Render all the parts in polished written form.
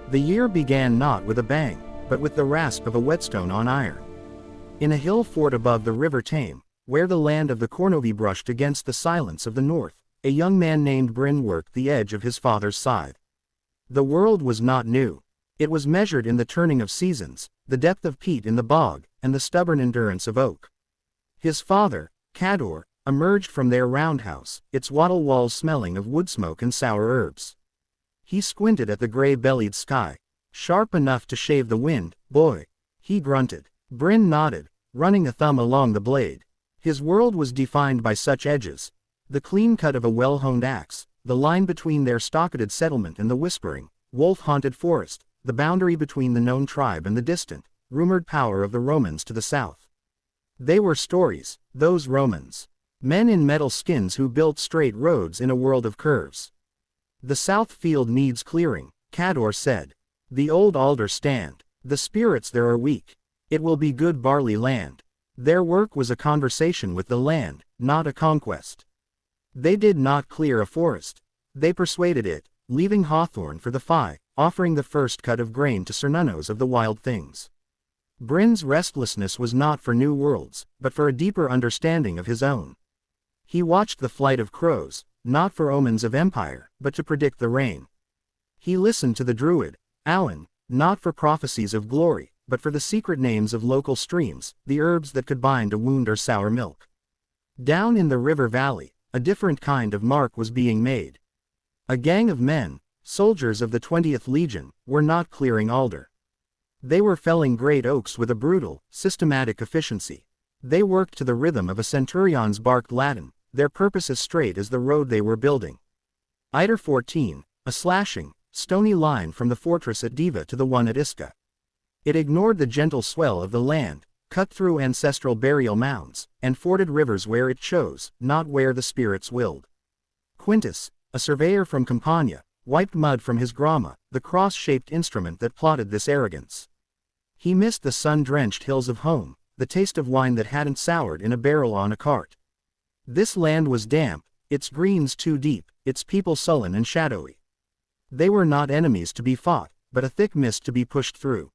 The year began not with a bang, but with the rasp of a whetstone on iron. In a hill fort above the river Tame, where the land of the Cornovii brushed against the silence of the north, a young man named Bryn worked the edge of his father's scythe. The world was not new. It was measured in the turning of seasons, the depth of peat in the bog, and the stubborn endurance of oak. His father, Cador, emerged from their roundhouse, its wattle walls smelling of wood smoke and sour herbs. He squinted at the gray-bellied sky. "Sharp enough to shave the wind, boy," he grunted. Bryn nodded, running a thumb along the blade. His world was defined by such edges: the clean cut of a well-honed axe, the line between their stocketed settlement and the whispering, wolf-haunted forest, the boundary between the known tribe and the distant, rumored power of the Romans to the south. They were stories, those Romans. Men in metal skins who built straight roads in a world of curves. "The south field needs clearing," Cador said. "The old alders stand. The spirits there are weak. It will be good barley land." Their work was a conversation with the land, not a conquest. They did not clear a forest. They persuaded it, leaving hawthorn for the fye, offering the first cut of grain to Cernunnos of the wild things. Bryn's restlessness was not for new worlds, but for a deeper understanding of his own. He watched the flight of crows, not for omens of empire, but to predict the rain. He listened to the druid, Alan, not for prophecies of glory, but for the secret names of local streams, the herbs that could bind a wound or sour milk. Down in the river valley, a different kind of mark was being made. A gang of men, soldiers of the 20th Legion, were not clearing alder. They were felling great oaks with a brutal, systematic efficiency. They worked to the rhythm of a centurion's barked Latin, their purpose as straight as the road they were building. Iter 14, a slashing, stony line from the fortress at Diva to the one at Iska. It ignored the gentle swell of the land, cut through ancestral burial mounds, and forded rivers where it chose, not where the spirits willed. Quintus, a surveyor from Campania, wiped mud from his grama, the cross-shaped instrument that plotted this arrogance. He missed the sun-drenched hills of home, the taste of wine that hadn't soured in a barrel on a cart. This land was damp, its greens too deep, its people sullen and shadowy. They were not enemies to be fought, but a thick mist to be pushed through.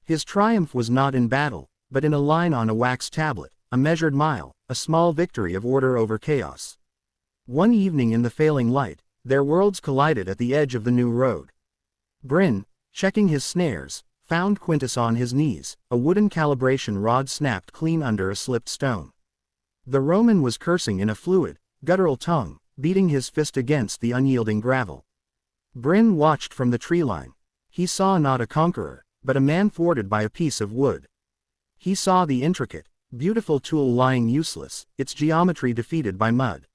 His triumph was not in battle, but in a line on a wax tablet, a measured mile, a small victory of order over chaos. One evening in the failing light, their worlds collided at the edge of the new road. Bryn, checking his snares, found Quintus on his knees, a wooden calibration rod snapped clean under a slipped stone. The Roman was cursing in a fluid, guttural tongue, beating his fist against the unyielding gravel. Bryn watched from the tree line. He saw not a conqueror, but a man thwarted by a piece of wood. He saw the intricate, beautiful tool lying useless, its geometry defeated by mud.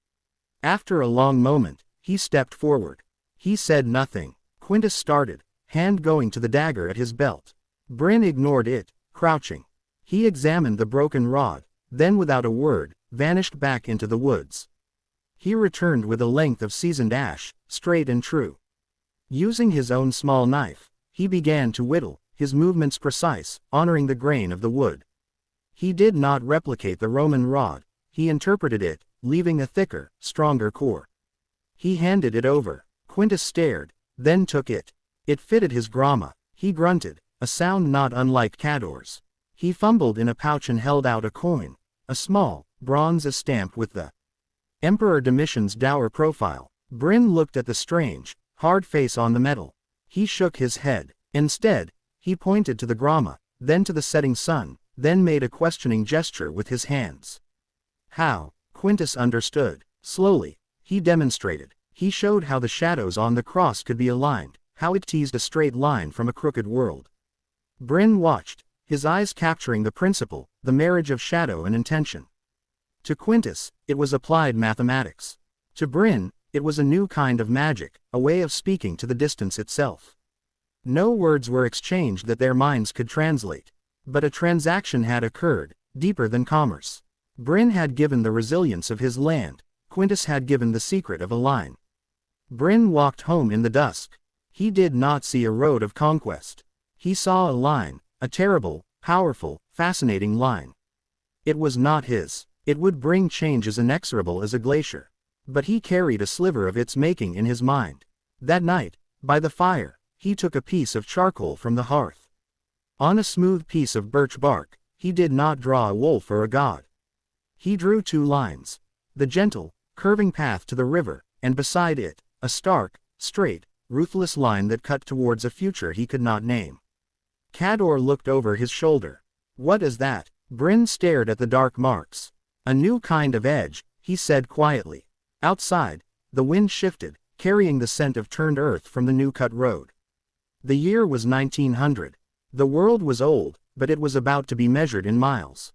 After a long moment, he stepped forward. He said nothing. Quintus started, hand going to the dagger at his belt. Bryn ignored it, crouching. He examined the broken rod, then without a word, vanished back into the woods. He returned with a length of seasoned ash, straight and true. Using his own small knife, he began to whittle, his movements precise, honoring the grain of the wood. He did not replicate the Roman rod, he interpreted it, leaving a thicker, stronger core. He handed it over. Quintus stared, then took it. It fitted his grama. He grunted, a sound not unlike Cador's. He fumbled in a pouch and held out a coin, a small, bronze stamped with the Emperor Domitian's dour profile. Bryn looked at the strange, hard face on the metal. He shook his head. Instead, he pointed to the grama, then to the setting sun, then made a questioning gesture with his hands. How? Quintus understood. Slowly, he demonstrated. He showed how the shadows on the cross could be aligned, how it teased a straight line from a crooked world. Bryn watched, his eyes capturing the principle, the marriage of shadow and intention. To Quintus, it was applied mathematics. To Bryn, it was a new kind of magic, a way of speaking to the distance itself. No words were exchanged that their minds could translate. But a transaction had occurred, deeper than commerce. Bryn had given the resilience of his land, Quintus had given the secret of a line. Bryn walked home in the dusk. He did not see a road of conquest. He saw a line, a terrible, powerful, fascinating line. It was not his. It would bring change as inexorable as a glacier. But he carried a sliver of its making in his mind. That night, by the fire, he took a piece of charcoal from the hearth. On a smooth piece of birch bark, he did not draw a wolf or a god. He drew 2 lines. The gentle, curving path to the river, and beside it, a stark, straight, ruthless line that cut towards a future he could not name. Cador looked over his shoulder. "What is that?" Bryn stared at the dark marks. "A new kind of edge," he said quietly. Outside, the wind shifted, carrying the scent of turned earth from the new-cut road. The year was 1900. The world was old, but it was about to be measured in miles.